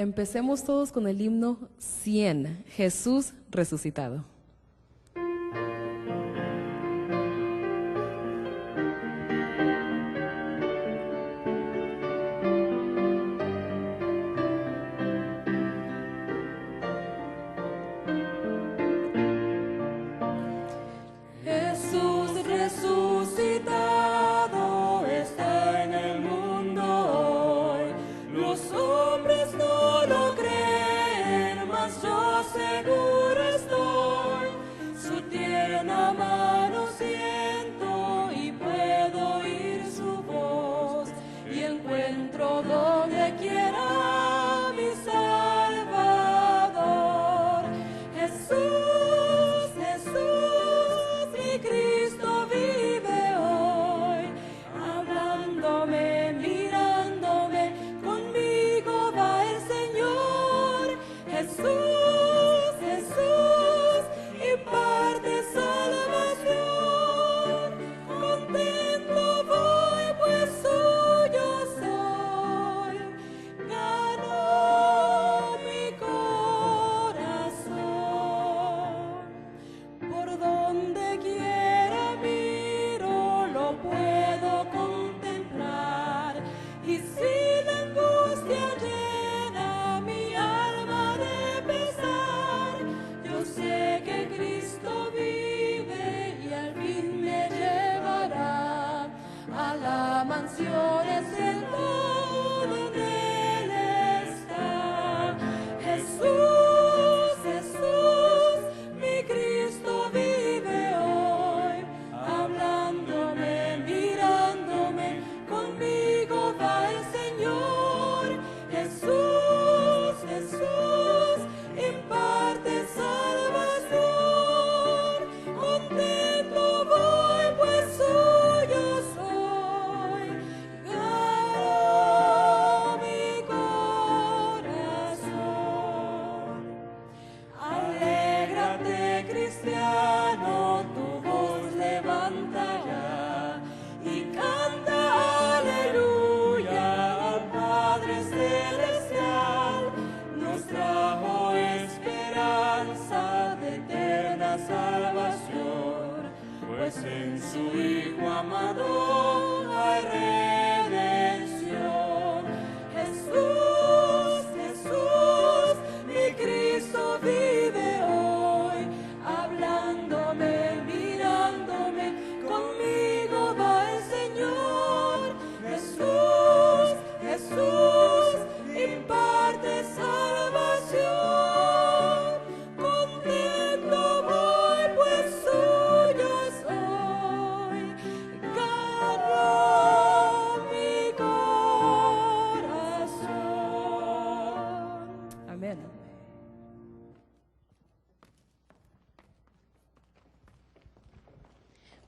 Empecemos todos con el himno 100, Jesús resucitado.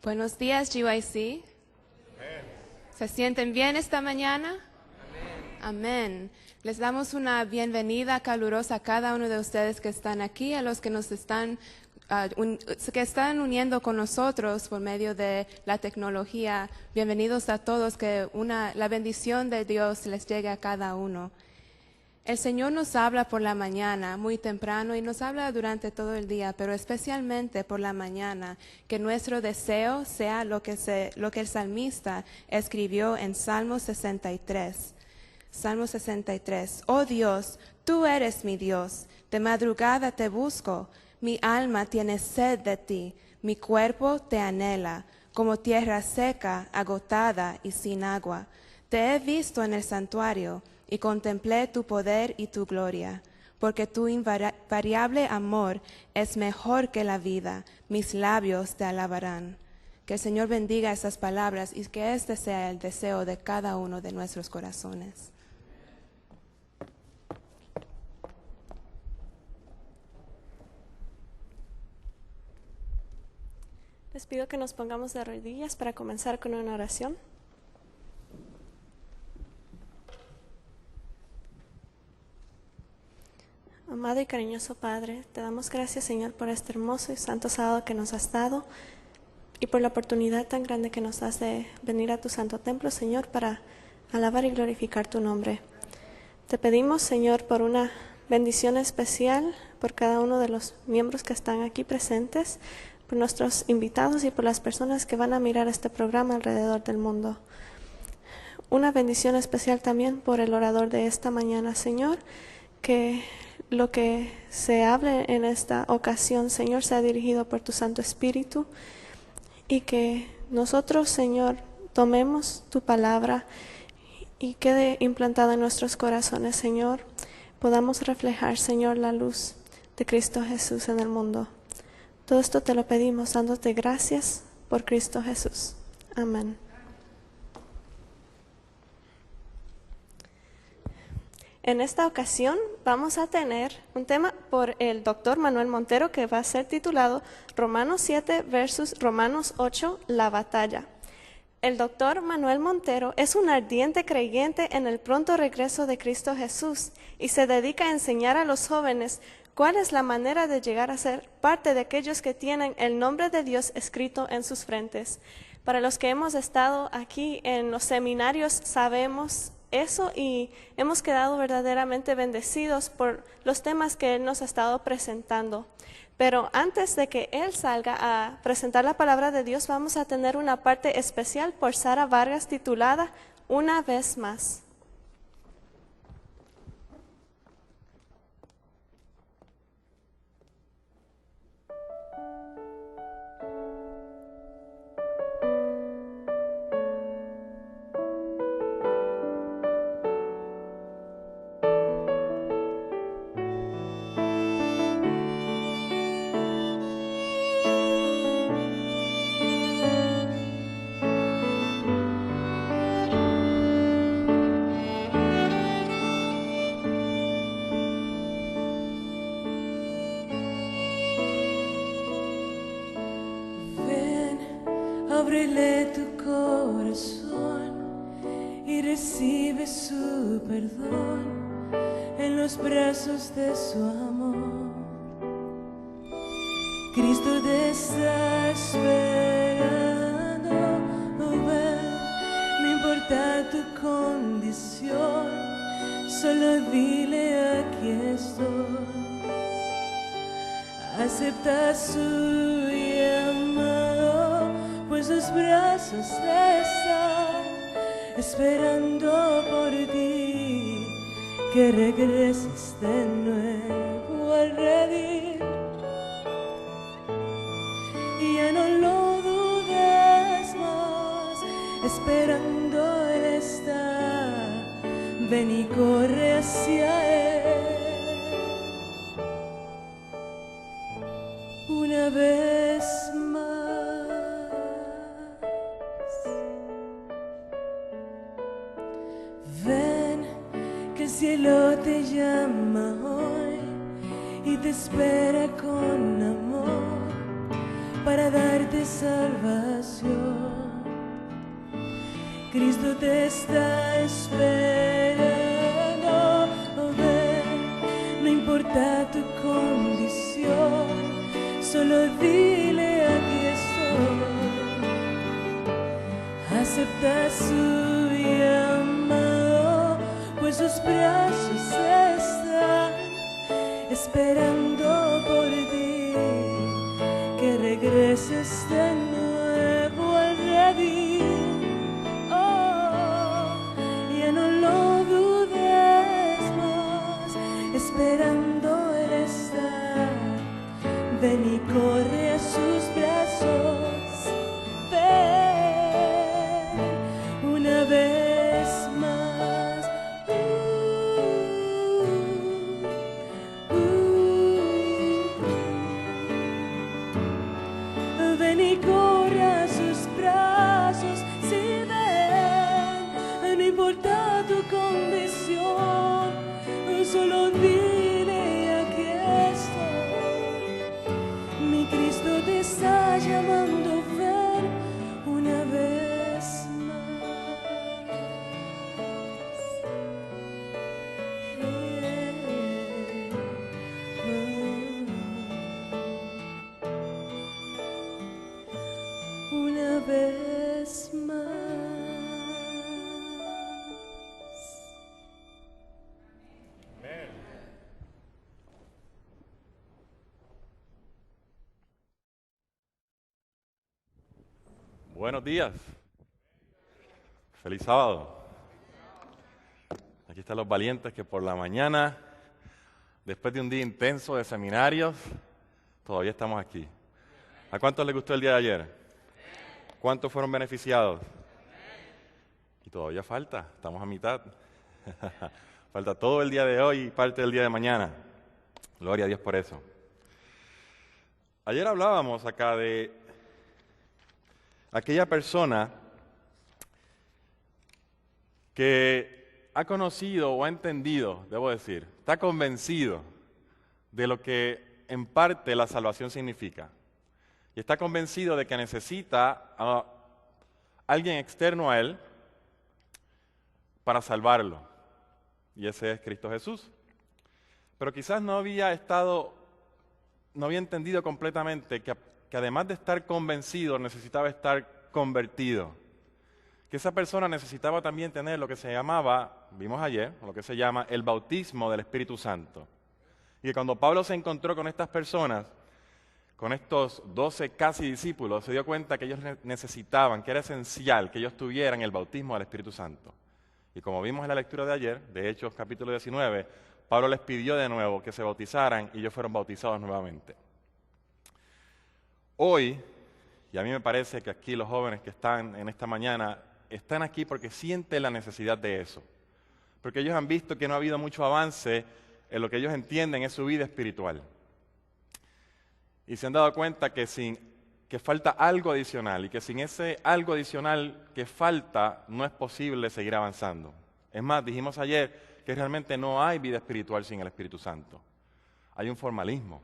Buenos días, GYC. ¿Se sienten bien esta mañana? Amén. Les damos una bienvenida calurosa a cada uno de ustedes que están aquí, a los que nos están uniendo con nosotros por medio de la tecnología. Bienvenidos a todos, que la bendición de Dios les llegue a cada uno. El Señor nos habla por la mañana, muy temprano, y nos habla durante todo el día, pero especialmente por la mañana, que nuestro deseo sea lo que el salmista escribió en Salmo 63. Salmo 63. Oh Dios, tú eres mi Dios, de madrugada te busco, mi alma tiene sed de ti, mi cuerpo te anhela, como tierra seca, agotada y sin agua. Te he visto en el santuario, y contemplé tu poder y tu gloria, porque tu invariable amor es mejor que la vida, mis labios te alabarán. Que el Señor bendiga esas palabras y que este sea el deseo de cada uno de nuestros corazones. Les pido que nos pongamos de rodillas para comenzar con una oración. Amado y cariñoso Padre, te damos gracias, Señor, por este hermoso y santo sábado que nos has dado y por la oportunidad tan grande que nos das de venir a tu santo templo, Señor, para alabar y glorificar tu nombre. Te pedimos, Señor, por una bendición especial por cada uno de los miembros que están aquí presentes, por nuestros invitados y por las personas que van a mirar este programa alrededor del mundo. Una bendición especial también por el orador de esta mañana, Señor, que lo que se hable en esta ocasión, Señor, sea dirigido por tu Santo Espíritu y que nosotros, Señor, tomemos tu palabra y quede implantada en nuestros corazones, Señor. Podamos reflejar, Señor, la luz de Cristo Jesús en el mundo. Todo esto te lo pedimos dándote gracias por Cristo Jesús. Amén. En esta ocasión vamos a tener un tema por el doctor Manuel Montero que va a ser titulado Romanos 7 versus Romanos 8, la batalla. El doctor Manuel Montero es un ardiente creyente en el pronto regreso de Cristo Jesús y se dedica a enseñar a los jóvenes cuál es la manera de llegar a ser parte de aquellos que tienen el nombre de Dios escrito en sus frentes. Para los que hemos estado aquí en los seminarios sabemos eso y hemos quedado verdaderamente bendecidos por los temas que Él nos ha estado presentando. Pero antes de que Él salga a presentar la palabra de Dios, vamos a tener una parte especial por Sara Vargas titulada Una vez más. Ábrele tu corazón y recibe su perdón en los brazos de su amor. Cristo te está esperando, ven, no importa tu condición, solo dile aquí estoy. Acepta su llamado, pues sus brazos están esperando por ti, que regreses de nuevo al redil. Y ya no lo dudes más, esperando Él está, ven y corre hacia Él. Una vez más. Ven, que el cielo te llama hoy y te espera con amor para darte salvación. Cristo te está esperando, ven, no importa tu condición, solo dile aquí estoy. Acepta su llamado, pues sus brazos están esperando por ti, que regreses de nuevo al redil. Oh, ya no lo dudes más, esperando Él está, ven y corre a sus brazos. Ven una vez más. Ven y corre a sus brazos. Si ven, no importa tu condición, solo dile aquí estoy. Mi Cristo te está llamando, ven una vez más. Una vez más. Buenos días. Feliz sábado. Aquí están los valientes que por la mañana, después de un día intenso de seminarios, todavía estamos aquí. ¿A cuántos les gustó el día de ayer? ¿Cuántos fueron beneficiados? Y todavía falta, estamos a mitad. Falta todo el día de hoy y parte del día de mañana. Gloria a Dios por eso. Ayer hablábamos acá de aquella persona que ha conocido o ha entendido, debo decir, está convencido de lo que en parte la salvación significa. Y está convencido de que necesita a alguien externo a él para salvarlo. Y ese es Cristo Jesús. Pero quizás no había entendido completamente que además de estar convencido, necesitaba estar convertido. Que esa persona necesitaba también tener lo que se llamaba, vimos ayer, lo que se llama el bautismo del Espíritu Santo. Y que cuando Pablo se encontró con estas personas, con estos 12 casi discípulos, se dio cuenta que ellos necesitaban, que era esencial que ellos tuvieran el bautismo del Espíritu Santo. Y como vimos en la lectura de ayer, de Hechos capítulo 19, Pablo les pidió de nuevo que se bautizaran y ellos fueron bautizados nuevamente. Hoy, y a mí me parece que aquí los jóvenes que están en esta mañana, están aquí porque sienten la necesidad de eso. Porque ellos han visto que no ha habido mucho avance en lo que ellos entienden es su vida espiritual. Y se han dado cuenta que falta algo adicional y que sin ese algo adicional que falta no es posible seguir avanzando. Es más, dijimos ayer que realmente no hay vida espiritual sin el Espíritu Santo. Hay un formalismo.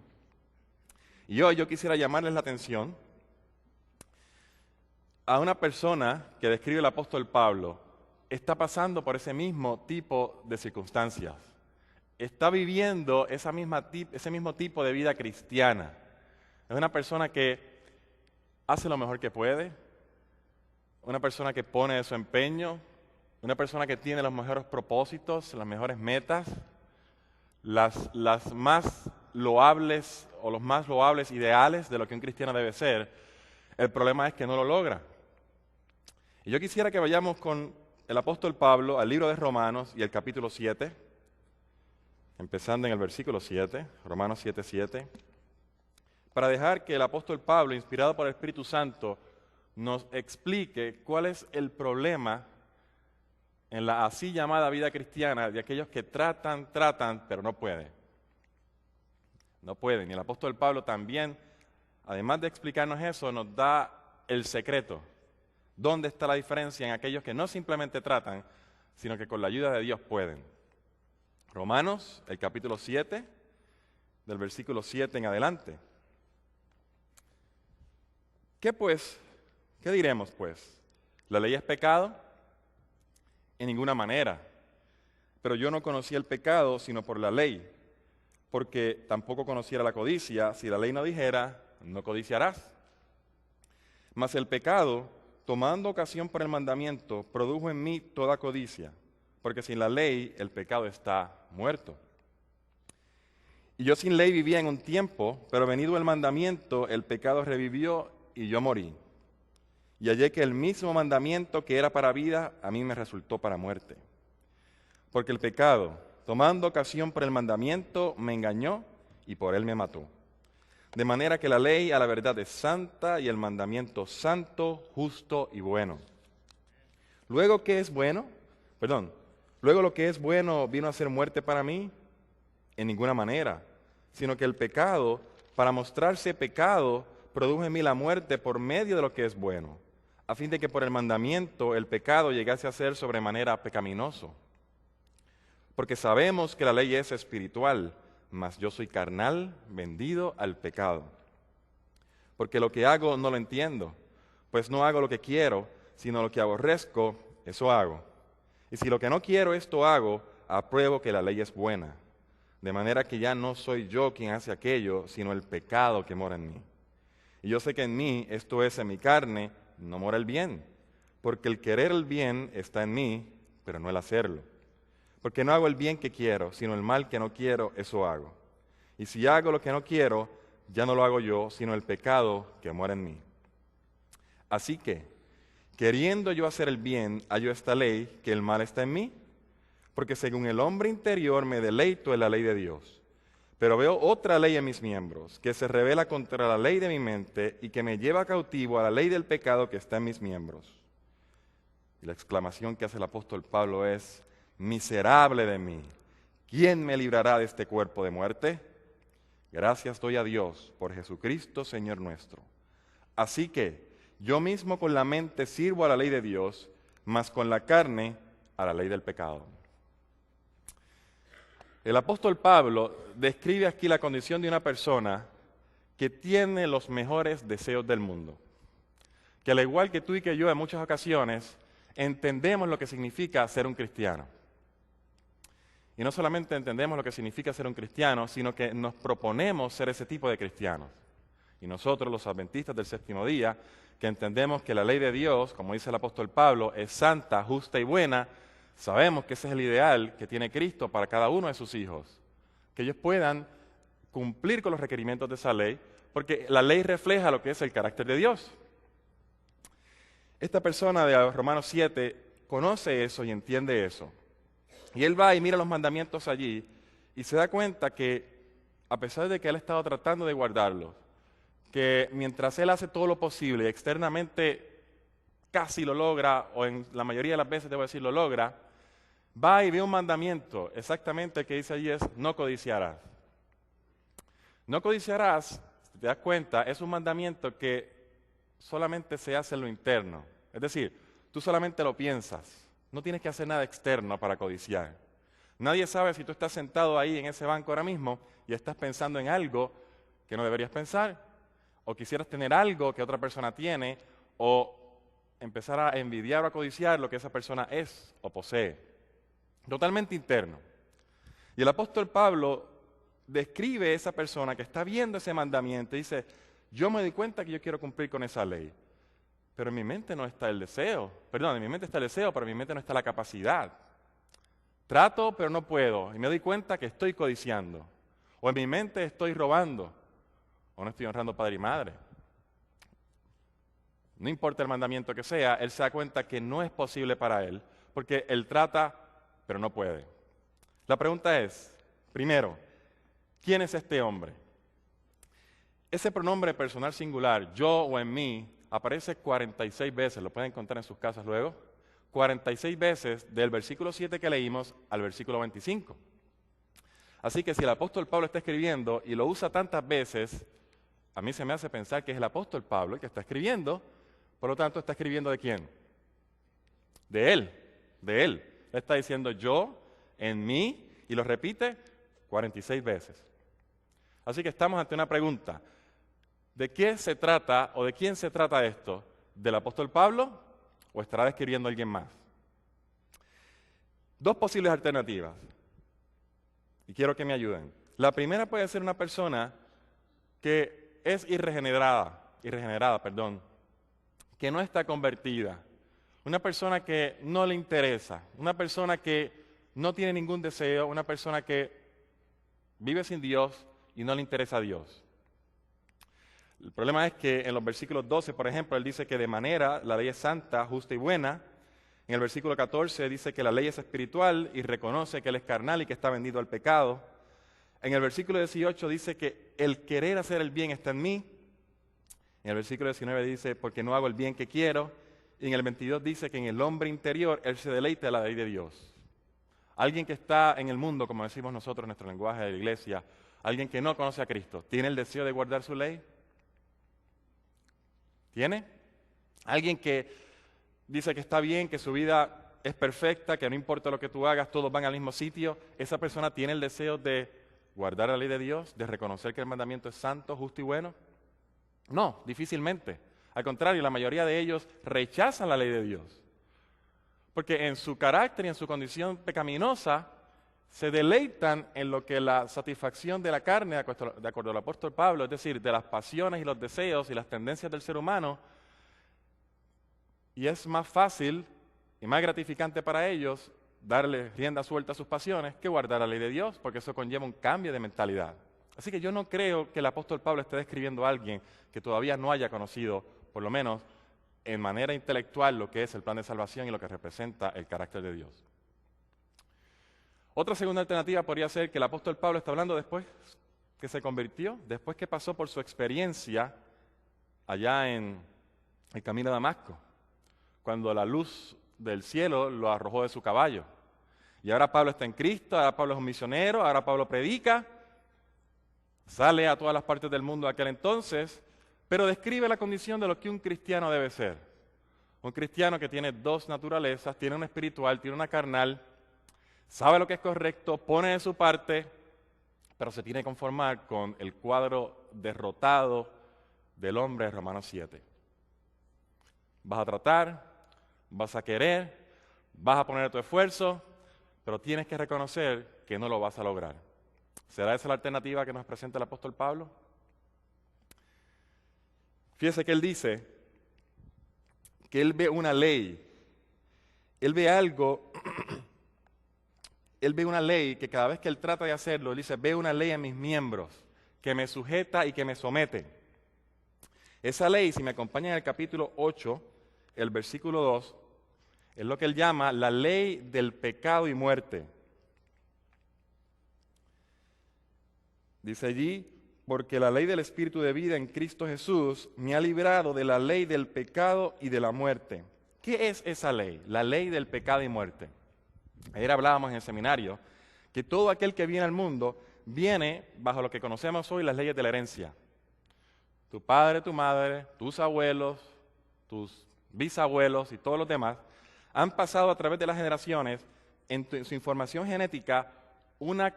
Y hoy yo quisiera llamarles la atención a una persona que describe el apóstol Pablo. Está pasando por ese mismo tipo de circunstancias. Está viviendo ese mismo tipo de vida cristiana. Es una persona que hace lo mejor que puede, una persona que pone de su empeño, una persona que tiene los mejores propósitos, las mejores metas, las más loables o los más loables ideales de lo que un cristiano debe ser. El problema es que no lo logra. Y yo quisiera que vayamos con el apóstol Pablo al libro de Romanos y el capítulo 7, empezando en el versículo 7, Romanos 7:7, para dejar que el apóstol Pablo, inspirado por el Espíritu Santo, nos explique cuál es el problema en la así llamada vida cristiana de aquellos que tratan, pero no pueden. No pueden. Y el apóstol Pablo también, además de explicarnos eso, nos da el secreto. ¿Dónde está la diferencia en aquellos que no simplemente tratan, sino que con la ayuda de Dios pueden? Romanos, el capítulo 7, del versículo 7 en adelante. ¿Qué diremos pues? ¿La ley es pecado? En ninguna manera. Pero yo no conocía el pecado sino por la ley, porque tampoco conociera la codicia, si la ley no dijera, no codiciarás. Mas el pecado, tomando ocasión por el mandamiento, produjo en mí toda codicia, porque sin la ley el pecado está muerto. Y yo sin ley vivía en un tiempo, pero venido el mandamiento, el pecado revivió y yo morí. Y hallé que el mismo mandamiento que era para vida, a mí me resultó para muerte. Porque el pecado, tomando ocasión por el mandamiento, me engañó y por él me mató. De manera que la ley a la verdad es santa y el mandamiento santo, justo y bueno. Luego lo que es bueno vino a ser muerte para mí, en ninguna manera, sino que el pecado, para mostrarse pecado, produjo en mí la muerte por medio de lo que es bueno, a fin de que por el mandamiento el pecado llegase a ser sobremanera pecaminoso. Porque sabemos que la ley es espiritual, mas yo soy carnal, vendido al pecado. Porque lo que hago no lo entiendo, pues no hago lo que quiero, sino lo que aborrezco, eso hago. Y si lo que no quiero esto hago, apruebo que la ley es buena. De manera que ya no soy yo quien hace aquello, sino el pecado que mora en mí. Y yo sé que en mí, esto es, en mi carne, no mora el bien. Porque el querer el bien está en mí, pero no el hacerlo. Porque no hago el bien que quiero, sino el mal que no quiero, eso hago. Y si hago lo que no quiero, ya no lo hago yo, sino el pecado que mora en mí. Así que, Queriendo yo hacer el bien, hallo esta ley, que el mal está en mí, porque según el hombre interior me deleito en la ley de Dios. Pero veo otra ley en mis miembros, que se revela contra la ley de mi mente y que me lleva cautivo a la ley del pecado que está en mis miembros. Y la exclamación que hace el apóstol Pablo es: miserable de mí, ¿quién me librará de este cuerpo de muerte? Gracias doy a Dios por Jesucristo, Señor nuestro. Así que yo mismo con la mente sirvo a la ley de Dios, mas con la carne a la ley del pecado. El apóstol Pablo describe aquí la condición de una persona que tiene los mejores deseos del mundo. Que al igual que tú y que yo en muchas ocasiones entendemos lo que significa ser un cristiano. Y no solamente entendemos lo que significa ser un cristiano, sino que nos proponemos ser ese tipo de cristianos. Y nosotros, los adventistas del séptimo día, que entendemos que la ley de Dios, como dice el apóstol Pablo, es santa, justa y buena, sabemos que ese es el ideal que tiene Cristo para cada uno de sus hijos. Que ellos puedan cumplir con los requerimientos de esa ley, porque la ley refleja lo que es el carácter de Dios. Esta persona de Romanos 7 conoce eso y entiende eso. Y él va y mira los mandamientos allí y se da cuenta que, a pesar de que él ha estado tratando de guardarlos, que mientras él hace todo lo posible y externamente casi lo logra, o en la mayoría de las veces debo decir lo logra, va y ve un mandamiento, exactamente el que dice allí es: no codiciarás. No codiciarás, si te das cuenta, es un mandamiento que solamente se hace en lo interno. Es decir, tú solamente lo piensas, no tienes que hacer nada externo para codiciar. Nadie sabe si tú estás sentado ahí en ese banco ahora mismo y estás pensando en algo que no deberías pensar, o quisieras tener algo que otra persona tiene, o empezar a envidiar o a codiciar lo que esa persona es o posee. Totalmente interno. Y el apóstol Pablo describe a esa persona que está viendo ese mandamiento y dice: yo me doy cuenta que yo quiero cumplir con esa ley, pero en mi mente no está el deseo. Perdón, en mi mente está el deseo, pero en mi mente no está la capacidad. Trato, pero no puedo, y me doy cuenta que estoy codiciando. O en mi mente estoy robando, o no estoy honrando padre y madre. No importa el mandamiento que sea, él se da cuenta que no es posible para él, porque él trata, pero no puede. La pregunta es, primero, ¿quién es este hombre? Ese pronombre personal singular, yo o en mí, aparece 46 veces, lo pueden contar en sus casas luego, 46 veces del versículo 7 que leímos al versículo 25. Así que si el apóstol Pablo está escribiendo y lo usa tantas veces, a mí se me hace pensar que es el apóstol Pablo el que está escribiendo, por lo tanto está escribiendo ¿de quién? De él, de él. Él está diciendo yo, en mí, y lo repite 46 veces. Así que estamos ante una pregunta. ¿De qué se trata o de quién se trata esto? ¿Del apóstol Pablo o estará describiendo a alguien más? Dos posibles alternativas. Y quiero que me ayuden. La primera puede ser una persona que es irregenerada, que no está convertida. Una persona que no le interesa, una persona que no tiene ningún deseo, una persona que vive sin Dios y no le interesa a Dios. El problema es que en los versículos 12, por ejemplo, él dice que de manera la ley es santa, justa y buena. En el versículo 14 dice que la ley es espiritual y reconoce que él es carnal y que está vendido al pecado. En el versículo 18 dice que el querer hacer el bien está en mí. En el versículo 19 dice, porque no hago el bien que quiero. Y en el 22 dice que en el hombre interior él se deleita de la ley de Dios. Alguien que está en el mundo, como decimos nosotros en nuestro lenguaje de la iglesia, alguien que no conoce a Cristo, ¿tiene el deseo de guardar su ley? ¿Tiene? Alguien que dice que está bien, que su vida es perfecta, que no importa lo que tú hagas, todos van al mismo sitio. ¿Esa persona tiene el deseo de guardar la ley de Dios, de reconocer que el mandamiento es santo, justo y bueno? No, difícilmente. Al contrario, la mayoría de ellos rechazan la ley de Dios. Porque en su carácter y en su condición pecaminosa, se deleitan en lo que la satisfacción de la carne, de acuerdo al apóstol Pablo, es decir, de las pasiones y los deseos y las tendencias del ser humano, y es más fácil y más gratificante para ellos darle rienda suelta a sus pasiones que guardar la ley de Dios, porque eso conlleva un cambio de mentalidad. Así que yo no creo que el apóstol Pablo esté describiendo a alguien que todavía no haya conocido, por lo menos, en manera intelectual lo que es el plan de salvación y lo que representa el carácter de Dios. Otra segunda alternativa podría ser que el apóstol Pablo está hablando después que se convirtió, después que pasó por su experiencia allá en el camino de Damasco, cuando la luz del cielo lo arrojó de su caballo. Y ahora Pablo está en Cristo, ahora Pablo es un misionero, ahora Pablo predica, sale a todas las partes del mundo de aquel entonces, pero describe la condición de lo que un cristiano debe ser. Un cristiano que tiene dos naturalezas, tiene una espiritual, tiene una carnal, sabe lo que es correcto, pone de su parte, pero se tiene que conformar con el cuadro derrotado del hombre de Romanos 7. Vas a tratar, vas a querer, vas a poner tu esfuerzo, pero tienes que reconocer que no lo vas a lograr. ¿Será esa la alternativa que nos presenta el apóstol Pablo? Fíjese que él dice que él ve una ley, él ve algo, él ve una ley que cada vez que él trata de hacerlo, él dice, ve una ley en mis miembros que me sujeta y que me somete. Esa ley, si me acompaña en el capítulo 8, el versículo 2, es lo que él llama la ley del pecado y muerte. Dice allí, porque la ley del Espíritu de vida en Cristo Jesús me ha librado de la ley del pecado y de la muerte. ¿Qué es esa ley? La ley del pecado y muerte. Ayer hablábamos en el seminario que todo aquel que viene al mundo viene bajo lo que conocemos hoy las leyes de la herencia. Tu padre, tu madre, tus abuelos, tus bisabuelos y todos los demás han pasado a través de las generaciones en su información genética una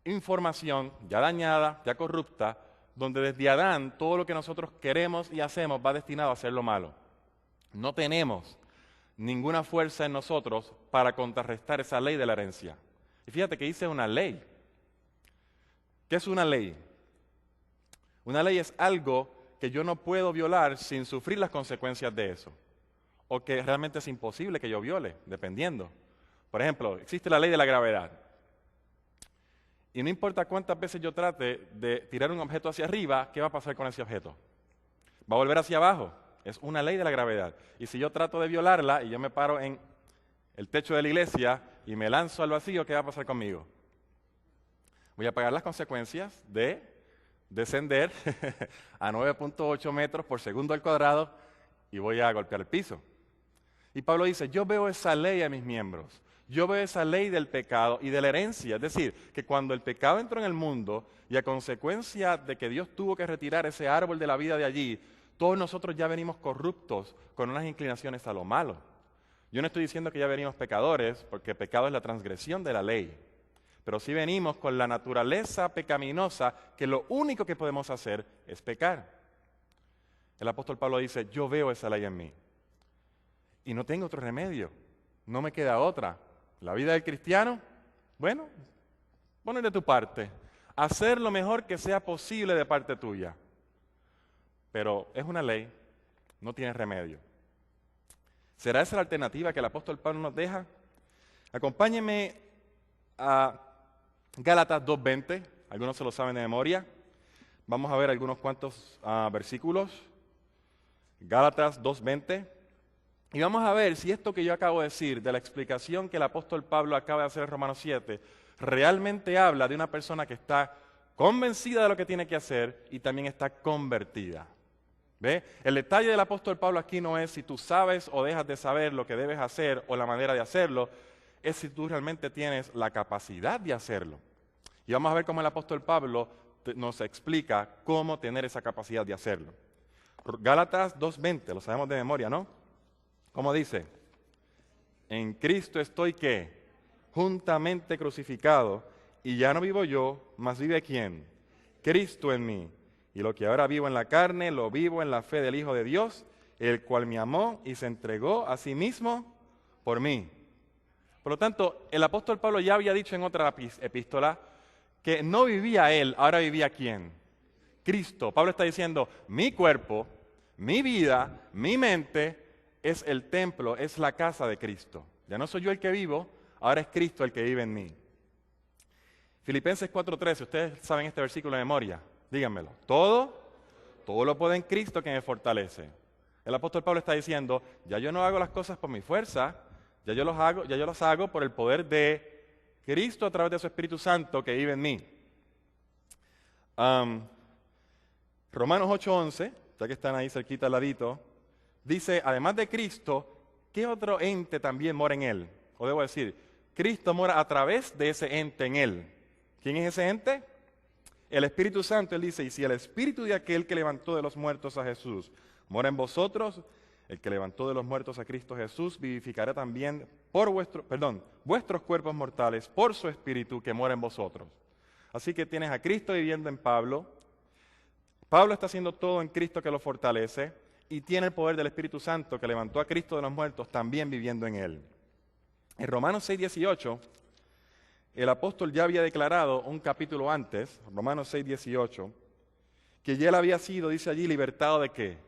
información ya dañada, ya corrupta, donde desde Adán todo lo que nosotros queremos y hacemos va destinado a hacer lo malo. No tenemos ninguna fuerza en nosotros para contrarrestar esa ley de la herencia. Y fíjate que dice una ley. ¿Qué es una ley? Una ley es algo que yo no puedo violar sin sufrir las consecuencias de eso. O que realmente es imposible que yo viole, dependiendo. Por ejemplo, existe la ley de la gravedad. Y no importa cuántas veces yo trate de tirar un objeto hacia arriba, ¿qué va a pasar con ese objeto? Va a volver hacia abajo. Es una ley de la gravedad. Y si yo trato de violarla y yo me paro en el techo de la iglesia y me lanzo al vacío, ¿qué va a pasar conmigo? Voy a pagar las consecuencias de descender a 9.8 metros por segundo al cuadrado y voy a golpear el piso. Y Pablo dice, yo veo esa ley a mis miembros. Yo veo esa ley del pecado y de la herencia. Es decir, que cuando el pecado entró en el mundo y a consecuencia de que Dios tuvo que retirar ese árbol de la vida de allí, todos nosotros ya venimos corruptos con unas inclinaciones a lo malo. Yo no estoy diciendo que ya venimos pecadores, porque pecado es la transgresión de la ley. Pero sí venimos con la naturaleza pecaminosa, que lo único que podemos hacer es pecar. El apóstol Pablo dice, yo veo esa ley en mí. Y no tengo otro remedio, no me queda otra. La vida del cristiano, bueno, poner de tu parte, hacer lo mejor que sea posible de parte tuya. Pero es una ley, no tiene remedio. ¿Será esa la alternativa que el apóstol Pablo nos deja? Acompáñenme a Gálatas 2:20, algunos se lo saben de memoria. Vamos a ver algunos cuantos versículos. Gálatas 2:20. Y vamos a ver si esto que yo acabo de decir, de la explicación que el apóstol Pablo acaba de hacer en Romanos 7, realmente habla de una persona que está convencida de lo que tiene que hacer y también está convertida. ¿Ve? El detalle del apóstol Pablo aquí no es si tú sabes o dejas de saber lo que debes hacer o la manera de hacerlo, es si tú realmente tienes la capacidad de hacerlo. Y vamos a ver cómo el apóstol Pablo nos explica cómo tener esa capacidad de hacerlo. Gálatas 2:20, lo sabemos de memoria, ¿no? ¿Cómo dice? En Cristo estoy, ¿qué? Juntamente crucificado, y ya no vivo yo, mas vive ¿quién? Cristo en mí. Y lo que ahora vivo en la carne, lo vivo en la fe del Hijo de Dios, el cual me amó y se entregó a sí mismo por mí. Por lo tanto, el apóstol Pablo ya había dicho en otra epístola que no vivía él, ahora vivía ¿quién? Cristo. Pablo está diciendo, mi cuerpo, mi vida, mi mente es el templo, es la casa de Cristo. Ya no soy yo el que vivo, ahora es Cristo el que vive en mí. Filipenses 4:13, ustedes saben este versículo de memoria, díganmelo. Todo lo puedo en Cristo que me fortalece. El apóstol Pablo está diciendo, ya yo no hago las cosas por mi fuerza, ya yo las hago por el poder de Cristo a través de su Espíritu Santo que vive en mí. Romanos 8:11, ya que están ahí cerquita al ladito, dice, además de Cristo, ¿qué otro ente también mora en él? O debo decir, Cristo mora a través de ese ente en él. ¿Quién es ese ente? El Espíritu Santo. Él dice, y si el Espíritu de aquel que levantó de los muertos a Jesús mora en vosotros, el que levantó de los muertos a Cristo Jesús vivificará también vuestros cuerpos mortales por su Espíritu que mora en vosotros. Así que tienes a Cristo viviendo en Pablo. Pablo está haciendo todo en Cristo que lo fortalece y tiene el poder del Espíritu Santo que levantó a Cristo de los muertos también viviendo en él. En Romanos 6:18, el apóstol ya había declarado un capítulo antes, Romanos 6:18, que ya él había sido, dice allí, libertado ¿de qué?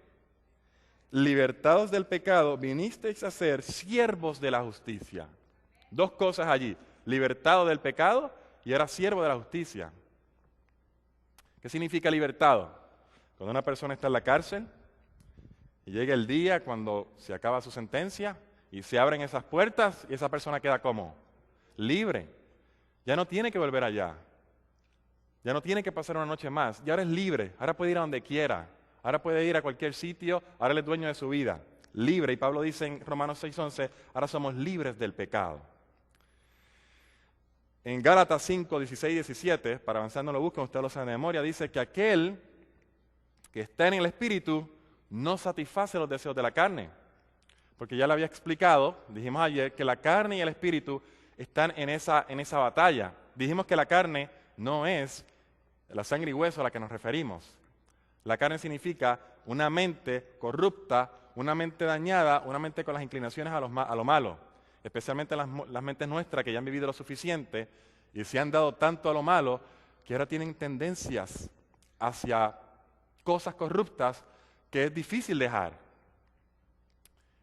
Libertados del pecado, vinisteis a ser siervos de la justicia. Dos cosas allí, libertado del pecado y era siervo de la justicia. ¿Qué significa libertado? Cuando una persona está en la cárcel y llega el día cuando se acaba su sentencia y se abren esas puertas y esa persona queda como libre. Ya no tiene que volver allá. Ya no tiene que pasar una noche más. Ya ahora es libre. Ahora puede ir a donde quiera. Ahora puede ir a cualquier sitio, ahora él es dueño de su vida, libre. Y Pablo dice en Romanos 6:11, ahora somos libres del pecado. En Gálatas 5:16 y 17, para avanzar no lo busquen, ustedes lo saben de memoria, dice que aquel que está en el Espíritu no satisface los deseos de la carne. Porque ya le había explicado, dijimos ayer, que la carne y el Espíritu están en esa batalla. Dijimos que la carne no es la sangre y hueso a la que nos referimos. La carne significa una mente corrupta, una mente dañada, una mente con las inclinaciones a lo malo. Especialmente las mentes nuestras que ya han vivido lo suficiente y se han dado tanto a lo malo que ahora tienen tendencias hacia cosas corruptas que es difícil dejar.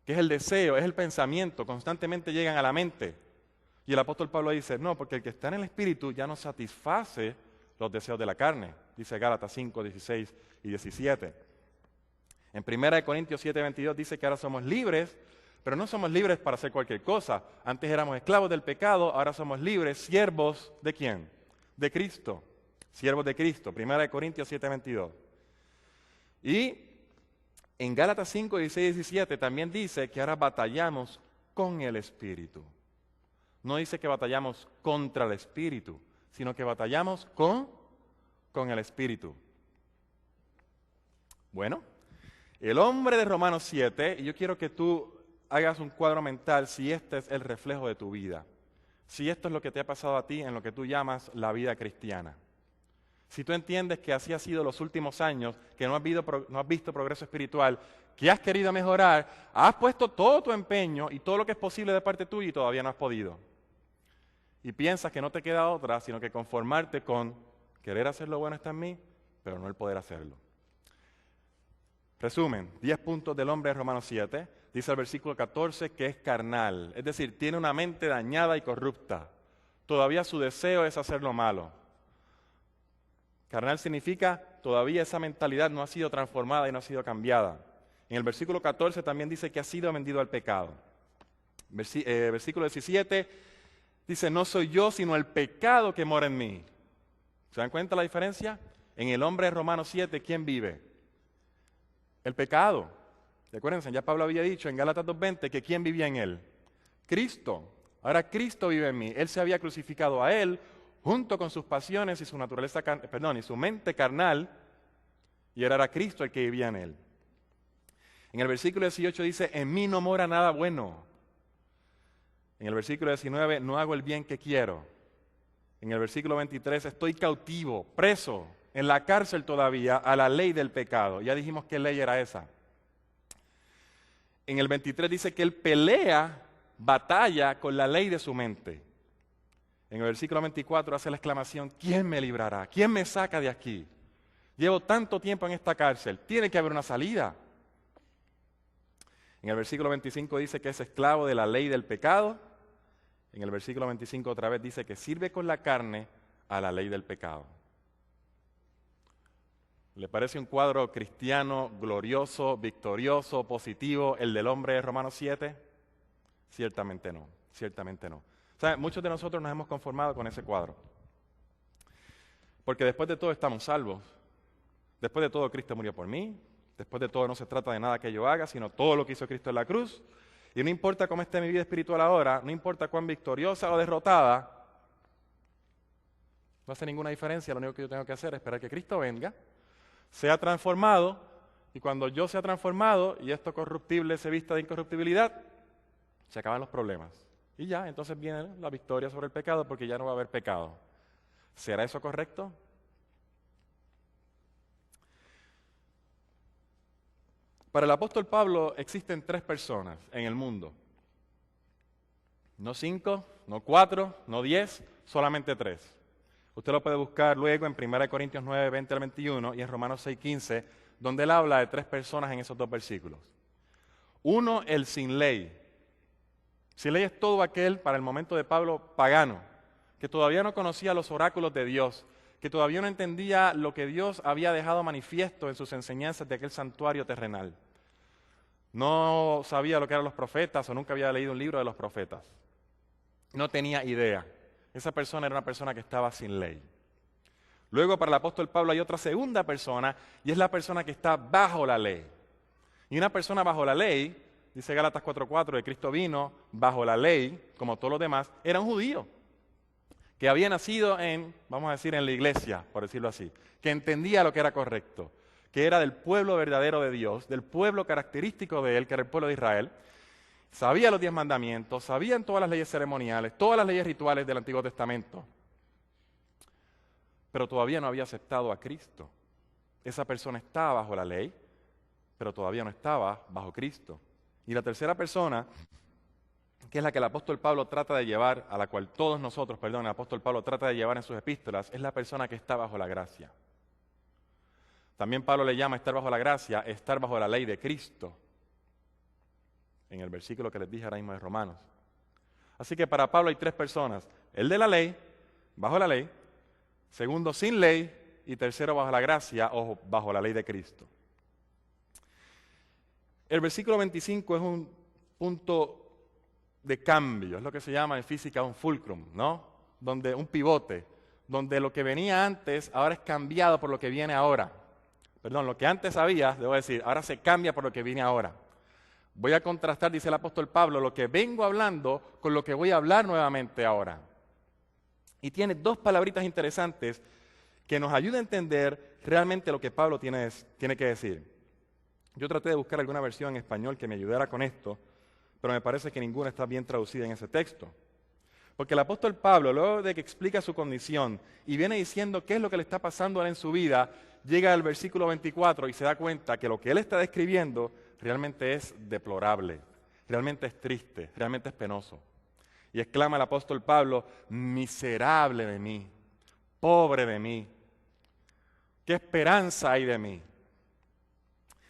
Que es el deseo, es el pensamiento, constantemente llegan a la mente. Y el apóstol Pablo dice, no, porque el que está en el Espíritu ya no satisface los deseos de la carne. Dice Gálatas 5:16 y 17. En 1 Corintios 7:22 dice que ahora somos libres, pero no somos libres para hacer cualquier cosa. Antes éramos esclavos del pecado, ahora somos libres, siervos ¿de quién? De Cristo. Siervos de Cristo. 1 Corintios 7:22. Y en Gálatas 5:16 y 17 también dice que ahora batallamos con el Espíritu. No dice que batallamos contra el Espíritu, sino que batallamos con el Espíritu. Bueno, el hombre de Romanos 7, y yo quiero que tú hagas un cuadro mental si este es el reflejo de tu vida, si esto es lo que te ha pasado a ti en lo que tú llamas la vida cristiana. Si tú entiendes que así ha sido los últimos años, que no has visto progreso espiritual, que has querido mejorar, has puesto todo tu empeño y todo lo que es posible de parte tuya y todavía no has podido. Y piensas que no te queda otra, sino que conformarte con querer hacer lo bueno está en mí, pero no el poder hacerlo. Resumen, 10 puntos del hombre de Romanos 7. Dice el versículo 14 que es carnal, es decir, tiene una mente dañada y corrupta. Todavía su deseo es hacer lo malo. Carnal significa todavía esa mentalidad no ha sido transformada y no ha sido cambiada. En el versículo 14 también dice que ha sido vendido al pecado. Versículo 17 dice, no soy yo, sino el pecado que mora en mí. ¿Se dan cuenta la diferencia? En el hombre de Romanos 7, ¿quién vive? El pecado. Recuérdense, ya Pablo había dicho en Gálatas 2:20 que ¿quién vivía en él? Cristo. Ahora Cristo vive en mí. Él se había crucificado a él junto con sus pasiones y su naturaleza, y su mente carnal, y era Cristo el que vivía en él. En el versículo 18 dice, en mí no mora nada bueno. En el versículo 19, no hago el bien que quiero. En el versículo 23, estoy cautivo, preso, en la cárcel todavía, a la ley del pecado. Ya dijimos qué ley era esa. En el 23 dice que él pelea, batalla con la ley de su mente. En el versículo 24 hace la exclamación, ¿quién me librará? ¿Quién me saca de aquí? Llevo tanto tiempo en esta cárcel, tiene que haber una salida. En el versículo 25 dice que es esclavo de la ley del pecado. En el versículo 25 otra vez dice que sirve con la carne a la ley del pecado. ¿Le parece un cuadro cristiano, glorioso, victorioso, positivo, el del hombre de Romanos 7? Ciertamente no, ciertamente no. ¿Sabe? Muchos de nosotros nos hemos conformado con ese cuadro. Porque después de todo estamos salvos. Después de todo Cristo murió por mí. Después de todo no se trata de nada que yo haga, sino todo lo que hizo Cristo en la cruz. Y no importa cómo esté mi vida espiritual ahora, no importa cuán victoriosa o derrotada, no hace ninguna diferencia. Lo único que yo tengo que hacer es esperar que Cristo venga, sea transformado, y cuando yo sea transformado y esto corruptible se vista de incorruptibilidad, se acaban los problemas. Y ya, entonces viene la victoria sobre el pecado porque ya no va a haber pecado. ¿Será eso correcto? Para el apóstol Pablo existen 3 personas en el mundo. No 5, no 4, no 10, solamente 3. Usted lo puede buscar luego en 1 Corintios 9, 20 al 21 y en Romanos 6, 15, donde él habla de 3 personas en esos 2 versículos. Uno, el sin ley. Sin ley es todo aquel, para el momento de Pablo, pagano, que todavía no conocía los oráculos de Dios, que todavía no entendía lo que Dios había dejado manifiesto en sus enseñanzas de aquel santuario terrenal. No sabía lo que eran los profetas o nunca había leído un libro de los profetas. No tenía idea. Esa persona era una persona que estaba sin ley. Luego para el apóstol Pablo hay otra segunda persona y es la persona que está bajo la ley. Y una persona bajo la ley, dice Gálatas 4:4, de Cristo vino bajo la ley, como todos los demás, era un judío que había nacido en, vamos a decir, en la iglesia, por decirlo así, que entendía lo que era correcto, que era del pueblo verdadero de Dios, del pueblo característico de él, que era el pueblo de Israel. Sabía los 10 mandamientos, sabían todas las leyes ceremoniales, todas las leyes rituales del Antiguo Testamento, pero todavía no había aceptado a Cristo. Esa persona estaba bajo la ley, pero todavía no estaba bajo Cristo. Y la tercera persona, que es la que el apóstol Pablo trata de llevar, a la cual todos nosotros, el apóstol Pablo trata de llevar en sus epístolas, es la persona que está bajo la gracia. También Pablo le llama estar bajo la gracia, estar bajo la ley de Cristo, en el versículo que les dije ahora mismo de Romanos. Así que para Pablo hay 3 personas: el de la ley, bajo la ley; segundo, sin ley; y tercero, bajo la gracia o bajo la ley de Cristo. El versículo 25 es un punto de cambio, es lo que se llama en física un fulcrum, ¿no? Donde un pivote, donde lo que venía antes ahora es cambiado por lo que viene ahora. Perdón, lo que antes había, debo decir, ahora se cambia por lo que viene ahora. Voy a contrastar, dice el apóstol Pablo, lo que vengo hablando con lo que voy a hablar nuevamente ahora. Y tiene 2 palabritas interesantes que nos ayudan a entender realmente lo que Pablo tiene que decir. Yo traté de buscar alguna versión en español que me ayudara con esto, pero me parece que ninguna está bien traducida en ese texto. Porque el apóstol Pablo, luego de que explica su condición y viene diciendo qué es lo que le está pasando a él en su vida, llega al versículo 24 y se da cuenta que lo que él está describiendo realmente es deplorable, realmente es triste, realmente es penoso. Y exclama el apóstol Pablo: miserable de mí, pobre de mí, ¿qué esperanza hay de mí?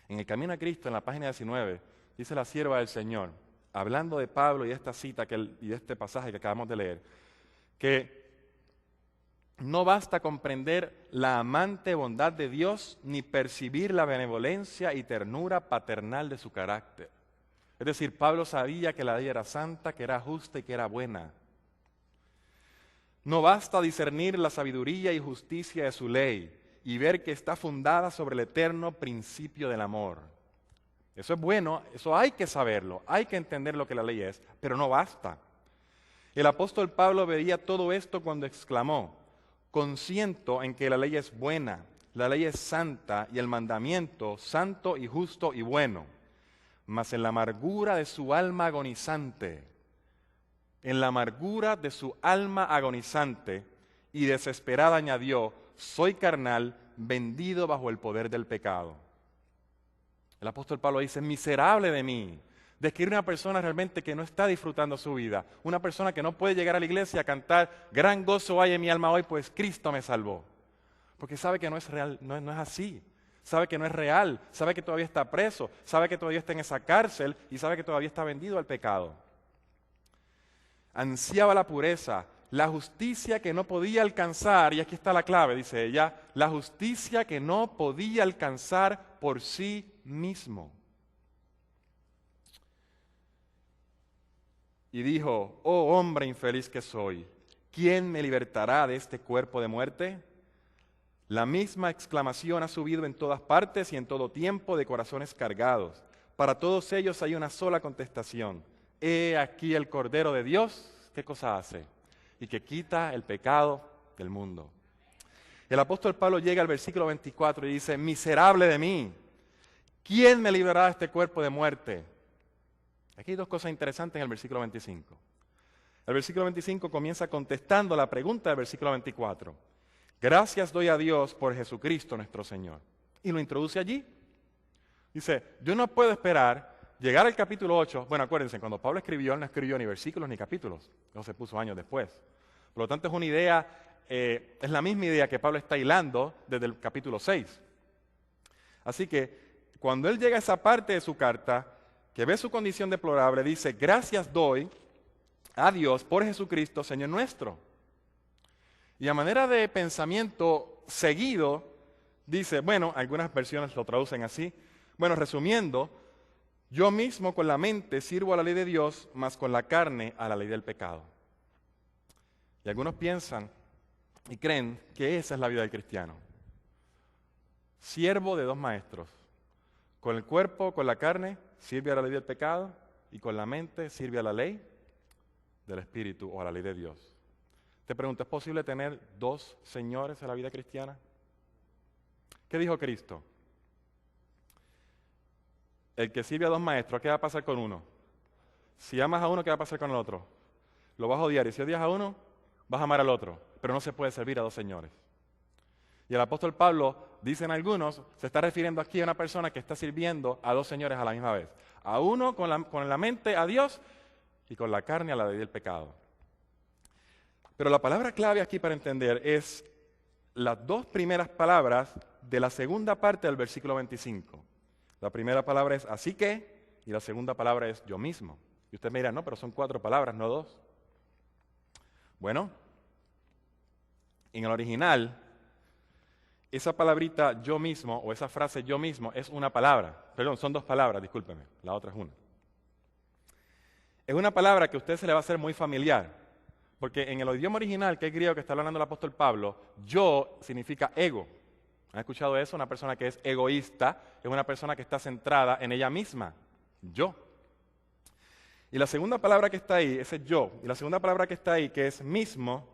En el Camino a Cristo, en la página 19, dice la sierva del Señor, hablando de Pablo y de esta cita y de este pasaje que acabamos de leer, que no basta comprender la amante bondad de Dios ni percibir la benevolencia y ternura paternal de su carácter. Es decir, Pablo sabía que la ley era santa, que era justa y que era buena. No basta discernir la sabiduría y justicia de su ley y ver que está fundada sobre el eterno principio del amor. Eso es bueno, eso hay que saberlo, hay que entender lo que la ley es, pero no basta. El apóstol Pablo veía todo esto cuando exclamó: consiento en que la ley es buena, la ley es santa y el mandamiento santo y justo y bueno. Mas en la amargura de su alma agonizante, en la amargura de su alma agonizante y desesperada añadió: soy carnal, vendido bajo el poder del pecado. El apóstol Pablo dice: miserable de mí. Describe una persona realmente que no está disfrutando su vida, una persona que no puede llegar a la iglesia a cantar: gran gozo hay en mi alma hoy, pues Cristo me salvó. Porque sabe que no es real, no es así. Sabe que no es real, sabe que todavía está preso, sabe que todavía está en esa cárcel y sabe que todavía está vendido al pecado. Ansiaba la pureza la justicia que no podía alcanzar, y aquí está la clave, dice ella, la justicia que no podía alcanzar por sí mismo. Y dijo, oh hombre infeliz que soy, ¿quién me libertará de este cuerpo de muerte? La misma exclamación ha subido en todas partes y en todo tiempo de corazones cargados. Para todos ellos hay una sola contestación. He aquí el Cordero de Dios, ¿qué cosa hace? Y que quita el pecado del mundo. El apóstol Pablo llega al versículo 24 y dice, miserable de mí, ¿quién me librará de este cuerpo de muerte? Aquí hay dos cosas interesantes en el versículo 25. El versículo 25 comienza contestando la pregunta del versículo 24. Gracias doy a Dios por Jesucristo nuestro Señor. Y lo introduce allí. Dice, yo no puedo esperar llegar al capítulo 8. Bueno, acuérdense, cuando Pablo escribió, él no escribió ni versículos ni capítulos. Eso se puso años después. Por lo tanto, es una idea, es la misma idea que Pablo está hilando desde el capítulo 6. Así que, cuando él llega a esa parte de su carta, que ve su condición deplorable, dice, gracias doy a Dios por Jesucristo, Señor nuestro. Y a manera de pensamiento seguido, dice, bueno, algunas versiones lo traducen así, bueno, resumiendo, yo mismo con la mente sirvo a la ley de Dios, mas con la carne a la ley del pecado. Y algunos piensan y creen que esa es la vida del cristiano. Siervo de dos maestros. Con el cuerpo, con la carne, sirve a la ley del pecado y con la mente sirve a la ley del Espíritu o a la ley de Dios. Te pregunto, ¿es posible tener dos señores en la vida cristiana? ¿Qué dijo Cristo? El que sirve a dos maestros, ¿qué va a pasar con uno? Si amas a uno, ¿qué va a pasar con el otro? Lo vas a odiar. Y si odias a uno, vas a amar al otro. Pero no se puede servir a dos señores. Y el apóstol Pablo, dicen algunos, se está refiriendo aquí a una persona que está sirviendo a dos señores a la misma vez. A uno con la mente a Dios y con la carne a la ley del pecado. Pero la palabra clave aquí para entender es las dos primeras palabras de la segunda parte del versículo 25. La primera palabra es así que, y la segunda palabra es yo mismo. Y usted me dirá, no, pero son 4 palabras, no 2. Bueno, en el original, esa palabrita yo mismo, o esa frase yo mismo, es una palabra. Perdón, son 2 palabras, discúlpeme, la otra es una. Es una palabra que a usted se le va a hacer muy familiar. Porque en el idioma original, que es griego que está hablando el apóstol Pablo, yo significa ego. ¿Han escuchado eso? Una persona que es egoísta es una persona que está centrada en ella misma. Yo. Y la segunda palabra que está ahí, ese es yo. Y la segunda palabra que está ahí, que es mismo,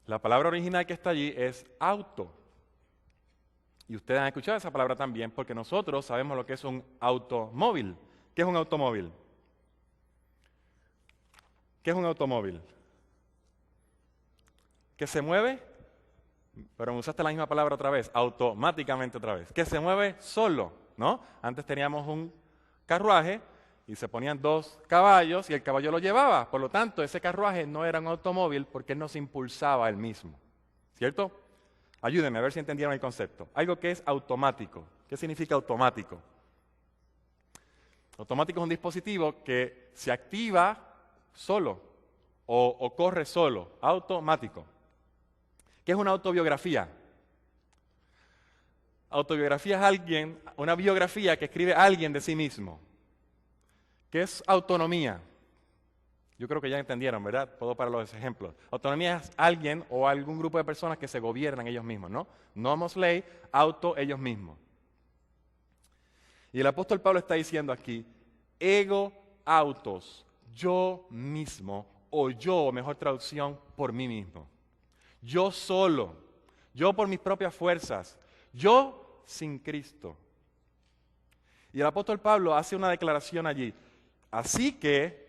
la palabra original que está allí es auto. Y ustedes han escuchado esa palabra también porque nosotros sabemos lo que es un automóvil. ¿Qué es un automóvil? ¿Qué es un automóvil? ¿Que se mueve? Pero me usaste la misma palabra otra vez, automáticamente otra vez. Que se mueve solo, ¿no? Antes teníamos un carruaje y se ponían 2 caballos y el caballo lo llevaba. Por lo tanto, ese carruaje no era un automóvil porque él no se impulsaba él mismo. ¿Cierto? Ayúdenme a ver si entendieron el concepto. Algo que es automático. ¿Qué significa automático? Automático es un dispositivo que se activa solo o corre solo, automático. ¿Qué es una autobiografía? Autobiografía es una biografía que escribe alguien de sí mismo. ¿Qué es autonomía? Yo creo que ya entendieron, ¿verdad? Puedo para los ejemplos. Autonomía es alguien o algún grupo de personas que se gobiernan ellos mismos, ¿no? Nomos ley, auto ellos mismos. Y el apóstol Pablo está diciendo aquí, ego autos, yo mismo, o yo, mejor traducción, por mí mismo. Yo solo, yo por mis propias fuerzas, yo sin Cristo. Y el apóstol Pablo hace una declaración allí. Así que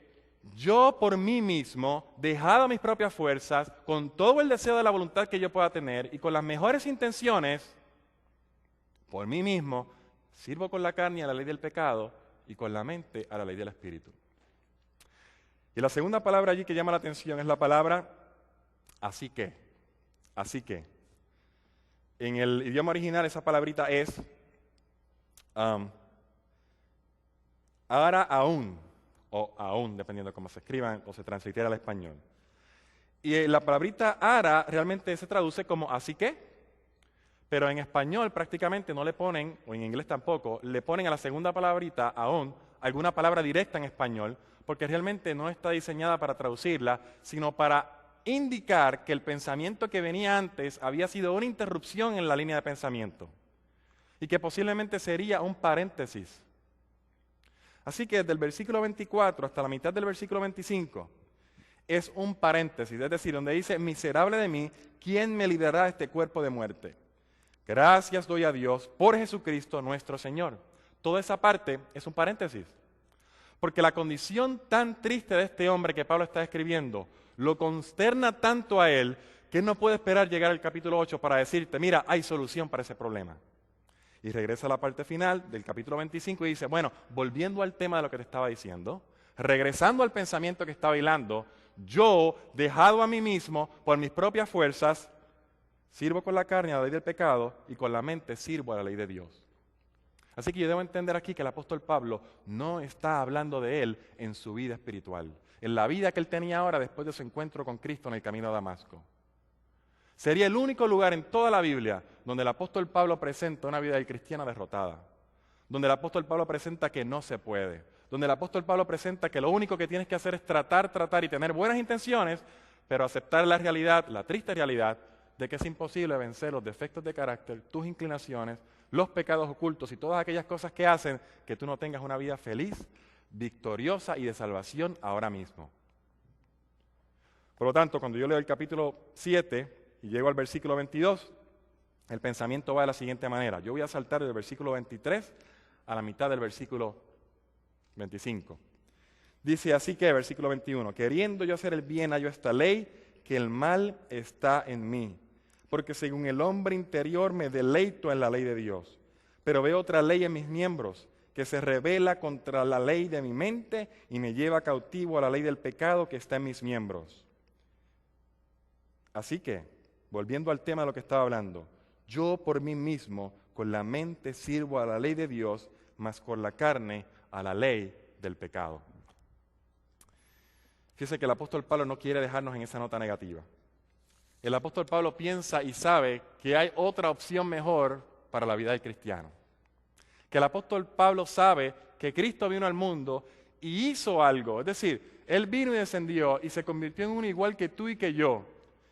yo por mí mismo, dejado mis propias fuerzas, con todo el deseo de la voluntad que yo pueda tener y con las mejores intenciones, por mí mismo, sirvo con la carne a la ley del pecado y con la mente a la ley del espíritu. Y la segunda palabra allí que llama la atención es la palabra así que. Así que, en el idioma original esa palabrita es ahora aún, o aún, dependiendo de cómo se escriban o se translitere al español. Y la palabrita ara realmente se traduce como así que, pero en español prácticamente no le ponen, o en inglés tampoco, le ponen a la segunda palabrita, aún, alguna palabra directa en español, porque realmente no está diseñada para traducirla, sino para indicar que el pensamiento que venía antes había sido una interrupción en la línea de pensamiento y que posiblemente sería un paréntesis. Así que desde el versículo 24 hasta la mitad del versículo 25 es un paréntesis, es decir, donde dice, miserable de mí, ¿quién me librará de este cuerpo de muerte? Gracias doy a Dios por Jesucristo nuestro Señor. Toda esa parte es un paréntesis, porque la condición tan triste de este hombre que Pablo está escribiendo lo consterna tanto a él que él no puede esperar llegar al capítulo 8 para decirte, mira, hay solución para ese problema. Y regresa a la parte final del capítulo 25 y dice, bueno, volviendo al tema de lo que te estaba diciendo, regresando al pensamiento que estaba hilando, yo, dejado a mí mismo por mis propias fuerzas, sirvo con la carne a la ley del pecado y con la mente sirvo a la ley de Dios. Así que yo debo entender aquí que el apóstol Pablo no está hablando de él en su vida espiritual, en la vida que él tenía ahora después de su encuentro con Cristo en el camino a Damasco. Sería el único lugar en toda la Biblia donde el apóstol Pablo presenta una vida del cristiano derrotada, donde el apóstol Pablo presenta que no se puede, donde el apóstol Pablo presenta que lo único que tienes que hacer es tratar y tener buenas intenciones, pero aceptar la realidad, la triste realidad, de que es imposible vencer los defectos de carácter, tus inclinaciones, los pecados ocultos y todas aquellas cosas que hacen que tú no tengas una vida feliz, victoriosa y de salvación ahora mismo. Por lo tanto, cuando yo leo el capítulo 7 y llego al versículo 22, el pensamiento va de la siguiente manera. Yo voy a saltar del versículo 23 a la mitad del versículo 25. Dice así que, versículo 21, queriendo yo hacer el bien, hallo esta ley, que el mal está en mí. Porque según el hombre interior me deleito en la ley de Dios. Pero veo otra ley en mis miembros, que se rebela contra la ley de mi mente y me lleva cautivo a la ley del pecado que está en mis miembros. Así que, volviendo al tema de lo que estaba hablando, yo por mí mismo con la mente sirvo a la ley de Dios, mas con la carne a la ley del pecado. Fíjese que el apóstol Pablo no quiere dejarnos en esa nota negativa. El apóstol Pablo piensa y sabe que hay otra opción mejor para la vida del cristiano. Que el apóstol Pablo sabe que Cristo vino al mundo y hizo algo. Es decir, Él vino y descendió y se convirtió en uno igual que tú y que yo.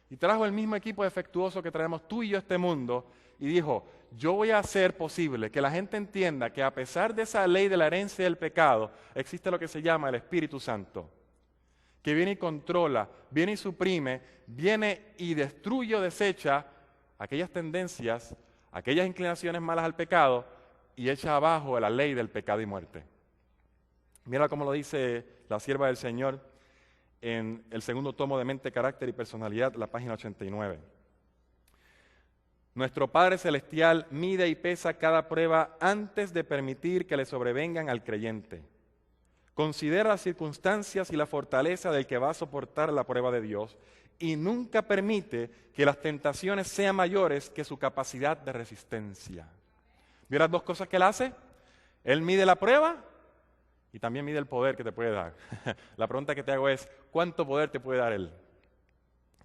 Y trajo el mismo equipo defectuoso que traemos tú y yo a este mundo. Y dijo, yo voy a hacer posible que la gente entienda que a pesar de esa ley de la herencia del pecado, existe lo que se llama el Espíritu Santo. Que viene y controla, viene y suprime, viene y destruye o desecha aquellas tendencias, aquellas inclinaciones malas al pecado y echa abajo la ley del pecado y muerte. Mira cómo lo dice la sierva del Señor en el segundo tomo de Mente, Carácter y Personalidad, la página 89. Nuestro Padre Celestial mide y pesa cada prueba antes de permitir que le sobrevengan al creyente. Considera las circunstancias y la fortaleza del que va a soportar la prueba de Dios y nunca permite que las tentaciones sean mayores que su capacidad de resistencia. ¿Vio las dos cosas que Él hace? Él mide la prueba y también mide el poder que te puede dar. La pregunta que te hago es, ¿cuánto poder te puede dar Él?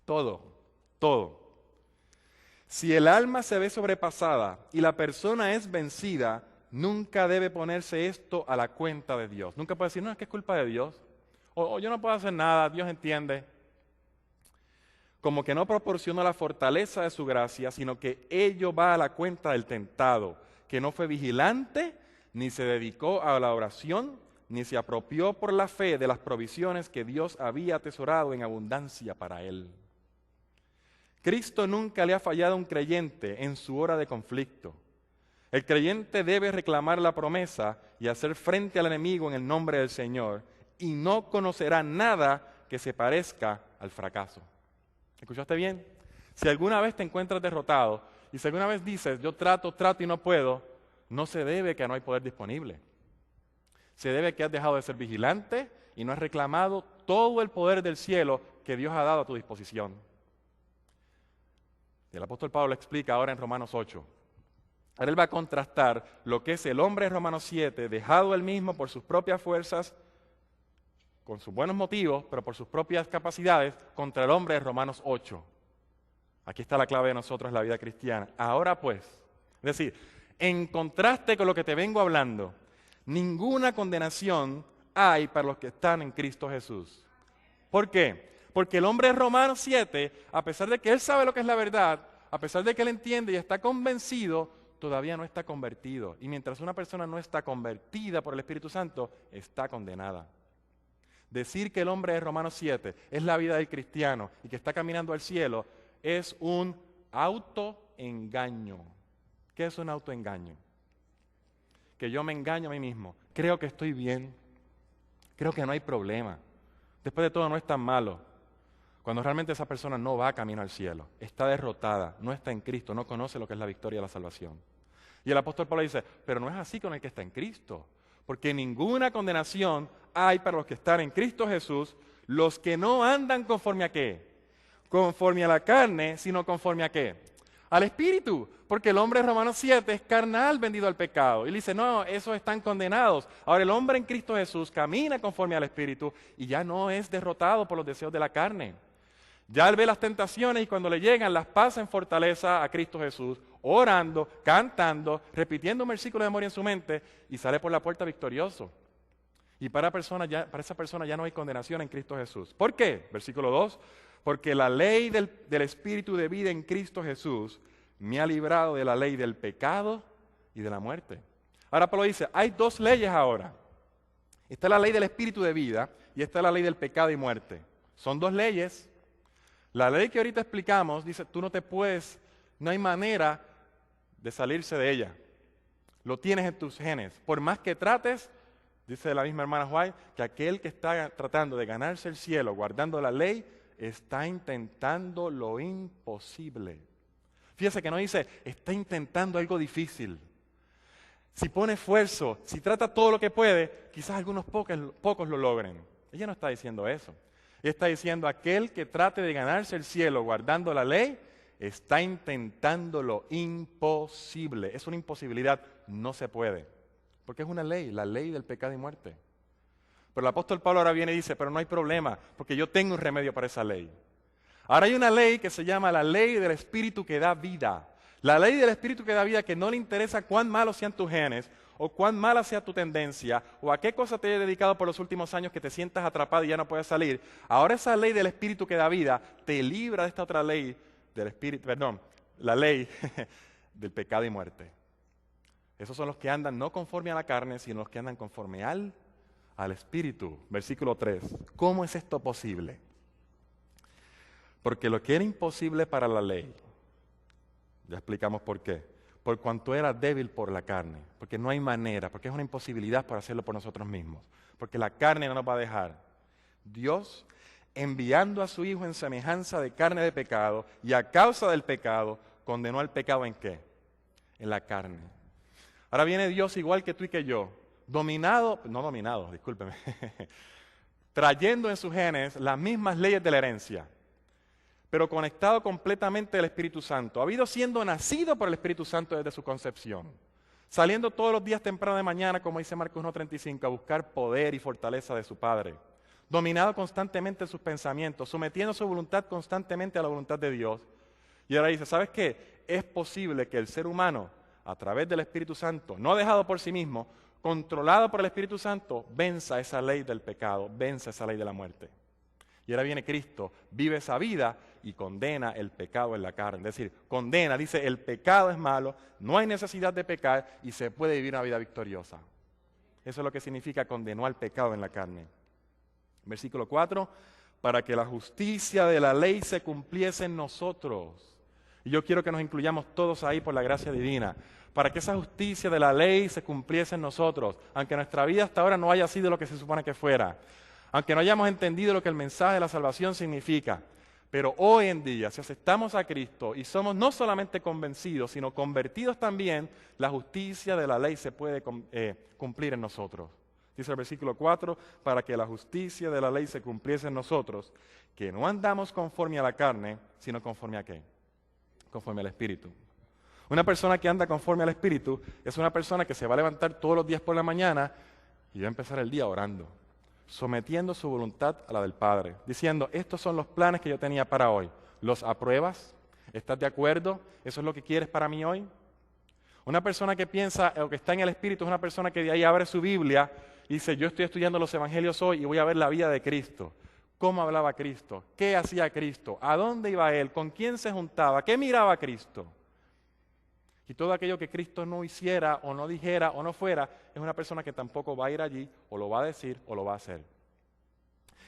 Todo, todo. Si el alma se ve sobrepasada y la persona es vencida, nunca debe ponerse esto a la cuenta de Dios. Nunca puede decir, no, es que es culpa de Dios. O yo no puedo hacer nada, Dios entiende. Como que no proporcionó la fortaleza de su gracia, sino que ello va a la cuenta del tentado, que no fue vigilante, ni se dedicó a la oración, ni se apropió por la fe de las provisiones que Dios había atesorado en abundancia para él. Cristo nunca le ha fallado a un creyente en su hora de conflicto. El creyente debe reclamar la promesa y hacer frente al enemigo en el nombre del Señor y no conocerá nada que se parezca al fracaso. ¿Escuchaste bien? Si alguna vez te encuentras derrotado y si alguna vez dices, yo trato y no puedo, no se debe que no hay poder disponible. Se debe que has dejado de ser vigilante y no has reclamado todo el poder del cielo que Dios ha dado a tu disposición. Y el apóstol Pablo explica ahora en Romanos 8. Ahora él va a contrastar lo que es el hombre en Romanos 7, dejado él mismo por sus propias fuerzas, con sus buenos motivos, pero por sus propias capacidades, contra el hombre de Romanos 8. Aquí está la clave de nosotros en la vida cristiana. Ahora pues, es decir, en contraste con lo que te vengo hablando, ninguna condenación hay para los que están en Cristo Jesús. ¿Por qué? Porque el hombre de Romanos 7, a pesar de que él sabe lo que es la verdad, a pesar de que él entiende y está convencido, todavía no está convertido. Y mientras una persona no está convertida por el Espíritu Santo, está condenada. Decir que el hombre de Romanos 7 es la vida del cristiano y que está caminando al cielo es un autoengaño. ¿Qué es un autoengaño? Que yo me engaño a mí mismo. Creo que estoy bien. Creo que no hay problema. Después de todo no es tan malo. Cuando realmente esa persona no va camino al cielo. Está derrotada, no está en Cristo, no conoce lo que es la victoria de la salvación. Y el apóstol Pablo dice, pero no es así con el que está en Cristo. Porque ninguna condenación hay para los que están en Cristo Jesús, los que no andan conforme a qué. Conforme a la carne, sino conforme a qué. Al Espíritu. Porque el hombre de Romanos 7 es carnal vendido al pecado. Y él dice, no, esos están condenados. Ahora el hombre en Cristo Jesús camina conforme al Espíritu y ya no es derrotado por los deseos de la carne. Ya él ve las tentaciones y cuando le llegan las pasa en fortaleza a Cristo Jesús, orando, cantando, repitiendo un versículo de memoria en su mente y sale por la puerta victorioso. Y para esa persona ya no hay condenación en Cristo Jesús. ¿Por qué? Versículo 2. Porque la ley del Espíritu de vida en Cristo Jesús me ha librado de la ley del pecado y de la muerte. Ahora Pablo dice, hay dos leyes ahora. Está la ley del Espíritu de vida y está la ley del pecado y muerte. Son dos leyes. La ley que ahorita explicamos dice, no hay manera de salirse de ella. Lo tienes en tus genes. Por más que trates, dice la misma hermana White, que aquel que está tratando de ganarse el cielo guardando la ley, está intentando lo imposible. Fíjese que no dice, está intentando algo difícil. Si pone esfuerzo, si trata todo lo que puede, quizás algunos pocos lo logren. Ella no está diciendo eso. Ella está diciendo, aquel que trate de ganarse el cielo guardando la ley, está intentando lo imposible. Es una imposibilidad, no se puede. Porque es una ley, la ley del pecado y muerte. Pero el apóstol Pablo ahora viene y dice, pero no hay problema, porque yo tengo un remedio para esa ley. Ahora hay una ley que se llama la ley del Espíritu que da vida. La ley del Espíritu que da vida, que no le interesa cuán malos sean tus genes, o cuán mala sea tu tendencia, o a qué cosa te hayas dedicado por los últimos años que te sientas atrapado y ya no puedes salir. Ahora esa ley del Espíritu que da vida te libra de esta otra ley del Espíritu, la ley del pecado y muerte. Esos son los que andan no conforme a la carne, sino los que andan conforme al Espíritu. Versículo 3. ¿Cómo es esto posible? Porque lo que era imposible para la ley, ya explicamos por qué, por cuanto era débil por la carne, porque no hay manera, porque es una imposibilidad por hacerlo por nosotros mismos, porque la carne no nos va a dejar. Dios, enviando a su Hijo en semejanza de carne de pecado, y a causa del pecado, condenó al pecado ¿en qué? En la carne. Ahora viene Dios igual que tú y que yo, trayendo en sus genes las mismas leyes de la herencia, pero conectado completamente al Espíritu Santo, habido siendo nacido por el Espíritu Santo desde su concepción, saliendo todos los días temprano de mañana, como dice Marcos 1:35, a buscar poder y fortaleza de su Padre, dominado constantemente en sus pensamientos, sometiendo su voluntad constantemente a la voluntad de Dios. Y ahora dice, ¿sabes qué? Es posible que el ser humano, a través del Espíritu Santo, no dejado por sí mismo, controlado por el Espíritu Santo, venza esa ley del pecado, venza esa ley de la muerte. Y ahora viene Cristo, vive esa vida y condena el pecado en la carne. Es decir, condena, dice, el pecado es malo, no hay necesidad de pecar y se puede vivir una vida victoriosa. Eso es lo que significa condenó al pecado en la carne. Versículo 4, para que la justicia de la ley se cumpliese en nosotros. Y yo quiero que nos incluyamos todos ahí por la gracia divina. Para que esa justicia de la ley se cumpliese en nosotros, aunque nuestra vida hasta ahora no haya sido lo que se supone que fuera, aunque no hayamos entendido lo que el mensaje de la salvación significa, pero hoy en día, si aceptamos a Cristo y somos no solamente convencidos, sino convertidos también, la justicia de la ley se puede cumplir en nosotros. Dice el versículo 4, para que la justicia de la ley se cumpliese en nosotros, que no andamos conforme a la carne, sino conforme a ¿qué? Conforme al Espíritu. Una persona que anda conforme al Espíritu es una persona que se va a levantar todos los días por la mañana y va a empezar el día orando. sometiendo su voluntad a la del Padre, diciendo, estos son los planes que yo tenía para hoy. ¿Los apruebas? ¿Estás de acuerdo? ¿Eso es lo que quieres para mí hoy? Una persona que piensa o que está en el Espíritu es una persona que de ahí abre su Biblia y dice, yo estoy estudiando los Evangelios hoy y voy a ver la vida de Cristo. ¿Cómo hablaba Cristo? ¿Qué hacía Cristo? ¿A dónde iba Él? ¿Con quién se juntaba? ¿Qué miraba Cristo? Y todo aquello que Cristo no hiciera o no dijera o no fuera, es una persona que tampoco va a ir allí o lo va a decir o lo va a hacer.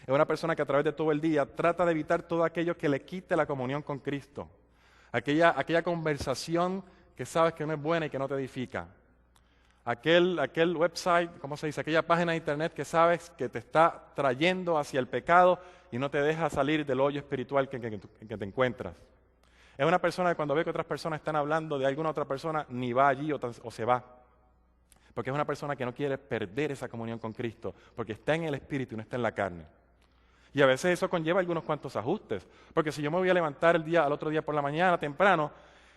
Es una persona que a través de todo el día trata de evitar todo aquello que le quite la comunión con Cristo. Aquella conversación que sabes que no es buena y que no te edifica. Aquel website, ¿cómo se dice? Aquella página de internet que sabes que te está trayendo hacia el pecado y no te deja salir del hoyo espiritual en que te encuentras. Es una persona que cuando ve que otras personas están hablando de alguna otra persona, ni va allí o se va. Porque es una persona que no quiere perder esa comunión con Cristo, porque está en el Espíritu y no está en la carne. Y a veces eso conlleva algunos cuantos ajustes. Porque si yo me voy a levantar al otro día por la mañana temprano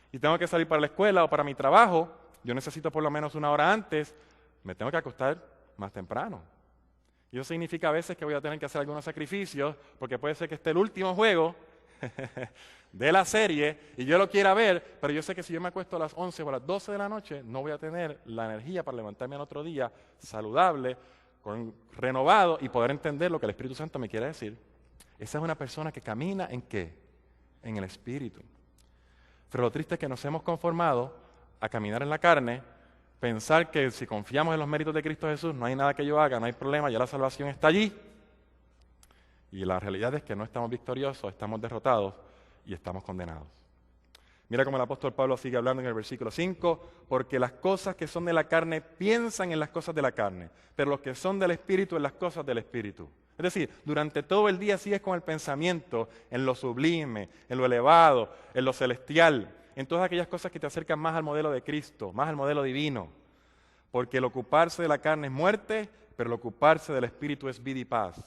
y tengo que salir para la escuela o para mi trabajo, yo necesito por lo menos una hora antes, me tengo que acostar más temprano. Y eso significa a veces que voy a tener que hacer algunos sacrificios, porque puede ser que esté el último juego de la serie y yo lo quiera ver, pero yo sé que si yo me acuesto a las 11 o a las 12 de la noche, no voy a tener la energía para levantarme al otro día saludable, renovado y poder entender lo que el Espíritu Santo me quiere decir. Esa es una persona que camina ¿en qué? En el Espíritu. Pero lo triste es que nos hemos conformado a caminar en la carne, pensar que si confiamos en los méritos de Cristo Jesús, no hay nada que yo haga, no hay problema, ya la salvación está allí. Y la realidad es que no estamos victoriosos, estamos derrotados y estamos condenados. Mira cómo el apóstol Pablo sigue hablando en el versículo 5, porque las cosas que son de la carne piensan en las cosas de la carne, pero los que son del Espíritu en las cosas del Espíritu. Es decir, durante todo el día sigues con el pensamiento en lo sublime, en lo elevado, en lo celestial, en todas aquellas cosas que te acercan más al modelo de Cristo, más al modelo divino. Porque el ocuparse de la carne es muerte, pero el ocuparse del Espíritu es vida y paz.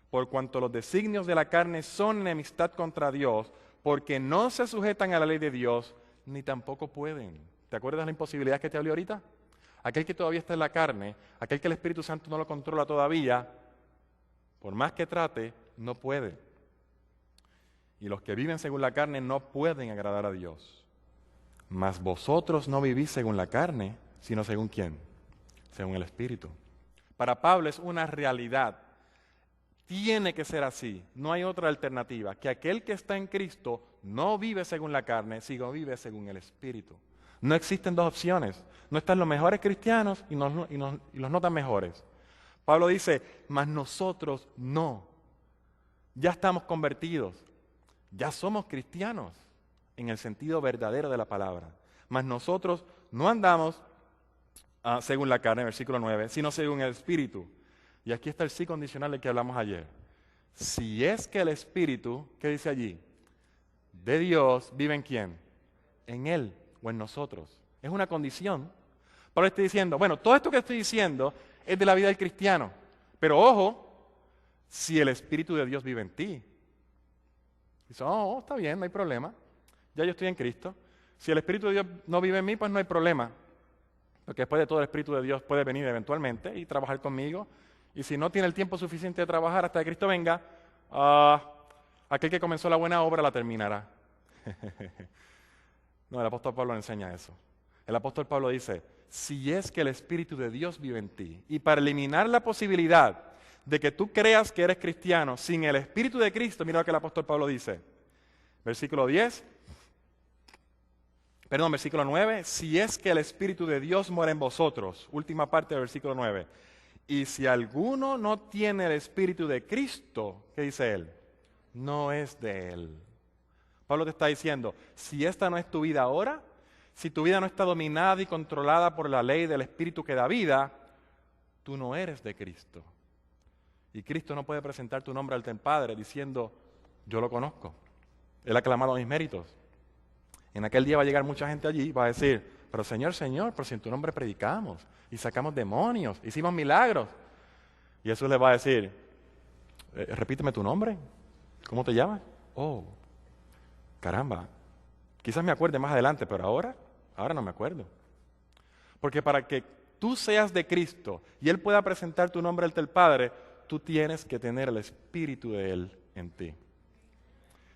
Por cuanto los designios de la carne son enemistad contra Dios, porque no se sujetan a la ley de Dios, ni tampoco pueden. ¿Te acuerdas de la imposibilidad que te hablé ahorita? Aquel que todavía está en la carne, aquel que el Espíritu Santo no lo controla todavía, por más que trate, no puede. Y los que viven según la carne no pueden agradar a Dios. Mas vosotros no vivís según la carne, sino según ¿quién? Según el Espíritu. Para Pablo es una realidad. Tiene que ser así, no hay otra alternativa, que aquel que está en Cristo no vive según la carne, sino vive según el Espíritu. No existen dos opciones, no están los mejores cristianos y los no tan mejores. Pablo dice, mas nosotros no, ya estamos convertidos, ya somos cristianos en el sentido verdadero de la palabra, mas nosotros no andamos según la carne, versículo 9, sino según el Espíritu. Y aquí está el sí condicional del que hablamos ayer. Si es que el Espíritu, ¿qué dice allí? De Dios vive en ¿quién? En Él o en nosotros. Es una condición. Pablo está diciendo, bueno, todo esto que estoy diciendo es de la vida del cristiano. Pero ojo, si el Espíritu de Dios vive en ti. Dice, está bien, no hay problema. Ya yo estoy en Cristo. Si el Espíritu de Dios no vive en mí, pues no hay problema. Porque después de todo el Espíritu de Dios puede venir eventualmente y trabajar conmigo. Y si no tiene el tiempo suficiente de trabajar hasta que Cristo venga, aquel que comenzó la buena obra la terminará. No, el apóstol Pablo enseña eso. El apóstol Pablo dice, si es que el Espíritu de Dios vive en ti, y para eliminar la posibilidad de que tú creas que eres cristiano sin el Espíritu de Cristo, mira lo que el apóstol Pablo dice. Versículo 9, si es que el Espíritu de Dios mora en vosotros, última parte del versículo 9. Y si alguno no tiene el Espíritu de Cristo, ¿qué dice él? No es de él. Pablo te está diciendo, si esta no es tu vida ahora, si tu vida no está dominada y controlada por la ley del Espíritu que da vida, tú no eres de Cristo. Y Cristo no puede presentar tu nombre ante el Padre diciendo, yo lo conozco. Él ha clamado mis méritos. En aquel día va a llegar mucha gente allí y va a decir, pero Señor, pero si en tu nombre predicamos y sacamos demonios, hicimos milagros. Y Jesús le va a decir, repíteme tu nombre, ¿cómo te llamas? Oh, caramba, quizás me acuerde más adelante, pero ahora no me acuerdo. Porque para que tú seas de Cristo y Él pueda presentar tu nombre ante el Padre, tú tienes que tener el Espíritu de Él en ti.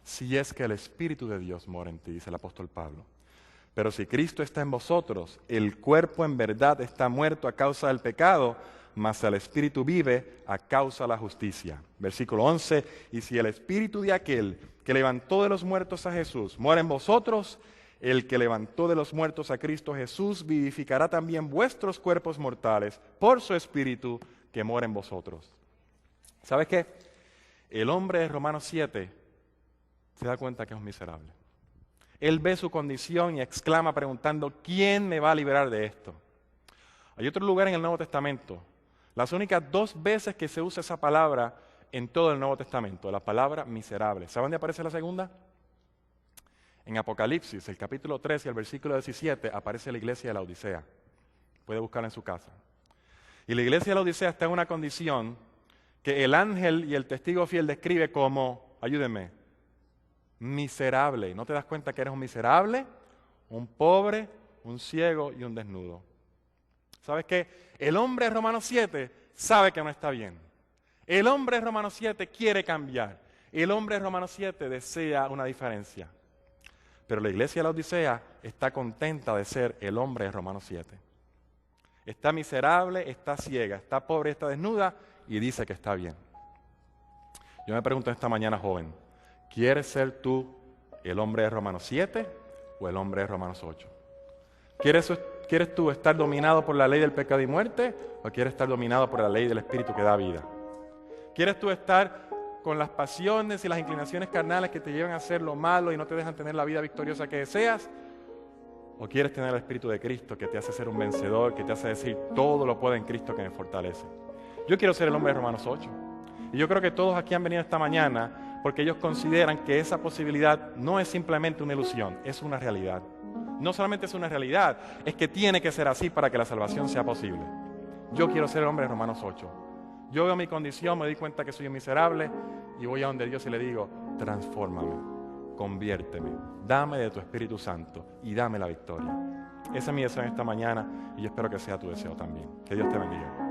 Si es que el Espíritu de Dios mora en ti, dice el apóstol Pablo. Pero si Cristo está en vosotros, el cuerpo en verdad está muerto a causa del pecado, mas el Espíritu vive a causa de la justicia. Versículo 11, y si el Espíritu de aquel que levantó de los muertos a Jesús mora en vosotros, el que levantó de los muertos a Cristo Jesús vivificará también vuestros cuerpos mortales por su Espíritu que mora en vosotros. ¿Sabes qué? El hombre de Romanos 7 se da cuenta que es un miserable. Él ve su condición y exclama preguntando, ¿quién me va a liberar de esto? Hay otro lugar en el Nuevo Testamento, las únicas 2 veces que se usa esa palabra en todo el Nuevo Testamento, la palabra miserable. ¿Saben dónde aparece la segunda? En Apocalipsis, el capítulo 3 y el versículo 17, aparece la iglesia de la Odisea. Puede buscarla en su casa. Y la iglesia de la Odisea está en una condición que el ángel y el testigo fiel describe como, ayúdenme, miserable. ¿No te das cuenta que eres un miserable, un pobre, un ciego y un desnudo? ¿Sabes qué? El hombre de Romanos 7 sabe que no está bien. El hombre de Romanos 7 quiere cambiar. El hombre de Romanos 7 desea una diferencia. Pero la iglesia de la Odisea está contenta de ser el hombre de Romanos 7. Está miserable, está ciega, está pobre, está desnuda y dice que está bien. Yo me pregunto esta mañana, joven, ¿quieres ser tú el hombre de Romanos 7 o el hombre de Romanos 8? ¿Quieres tú estar dominado por la ley del pecado y muerte o quieres estar dominado por la ley del Espíritu que da vida? ¿Quieres tú estar con las pasiones y las inclinaciones carnales que te llevan a hacer lo malo y no te dejan tener la vida victoriosa que deseas? ¿O quieres tener el Espíritu de Cristo que te hace ser un vencedor, que te hace decir todo lo puedo en Cristo que me fortalece? Yo quiero ser el hombre de Romanos 8. Y yo creo que todos aquí han venido esta mañana porque ellos consideran que esa posibilidad no es simplemente una ilusión, es una realidad. No solamente es una realidad, es que tiene que ser así para que la salvación sea posible. Yo quiero ser el hombre de Romanos 8. Yo veo mi condición, me doy cuenta que soy un miserable y voy a donde Dios y le digo, transfórmame, conviérteme, dame de tu Espíritu Santo y dame la victoria. Ese es mi deseo en esta mañana y yo espero que sea tu deseo también. Que Dios te bendiga.